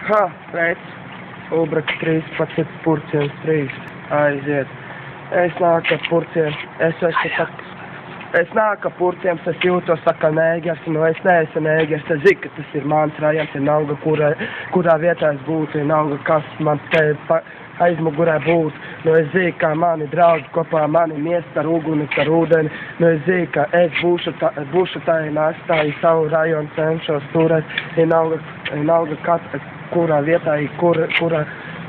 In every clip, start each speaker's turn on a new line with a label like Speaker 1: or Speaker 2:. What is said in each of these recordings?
Speaker 1: Ha, redz, Ulbraks 13, Purciems 3, aiziet. Es nāku ar Purciem, es nāku ar Purciem, es jūtos tā kā nēgers, es neesmu nēgers, es zinu, ka tas ir mans rajons, vienalga, kurā vietā es būtu, vienalga, kas man te aizmugurē būtu. Es zinu, ka mani draugi kopā mani miest ar uguni, ar ūdeni. Es zinu, ka es būšu tā, atstāju savu rajonu, cenšos turēt, vienalga,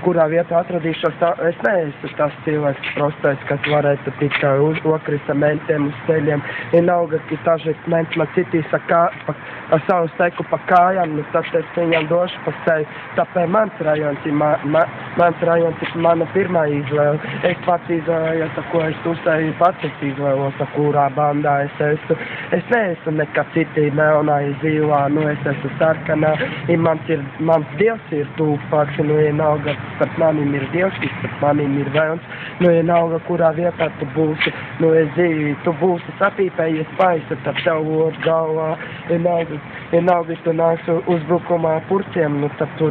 Speaker 1: kurā vietā atradīšos. Es neesmu tas cilvēks prostais, kas varētu tikt kā okrista mentiem uz ceļiem. Vienalga, ka daži menti man citīs ar savu steku pa kājām, tad es viņam došu pa seju. Tāpēc mans rajons ir mana pirmā izvēle. Es pats izvēlējos, ko es tusēju, pats es izvēlos, kurā bandā es esmu. Es neesmu nekā citī melnā, zilā, es esmu sarkanā. Mans dievs ir tūpāks, vienalga, starp manim ir dievs, starp manim ir vēlns. Vienalga, kurā vietā tu būsi. Es zinu, tu būsi sapīpējies paisa, tad tev ot galvā. Vienalga, tu nāksi uzbrukumā Purciem, tad tu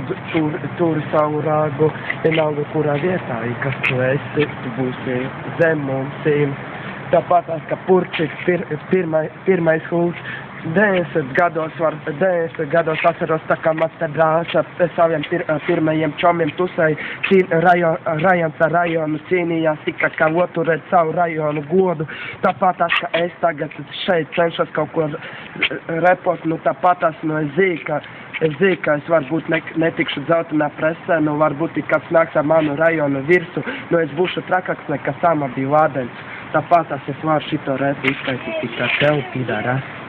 Speaker 1: turi savu rāgu. Vienalga, kurā vietā, kas tu esi, tu būsi zem mums. Tāpat, ka Purci ir pirmais hulks. 90 gados atceros, tā kā mans te brālis saviem pirmajiem čomiem tusēja rajons ar rajonu cīnījās, tikai kā oturēt savu rajonu godu. Tāpat, ka es tagad šeit cenšos kaut ko repot, tāpat es zinu, ka es varbūt netikšu dzeltenā presē, varbūt kāds nāks ar manu rajonu virsu, es būšu trakāks nekā sama bija Lādens. Tāpat es varu šito repu iztaisīt tikai tev, pidārās.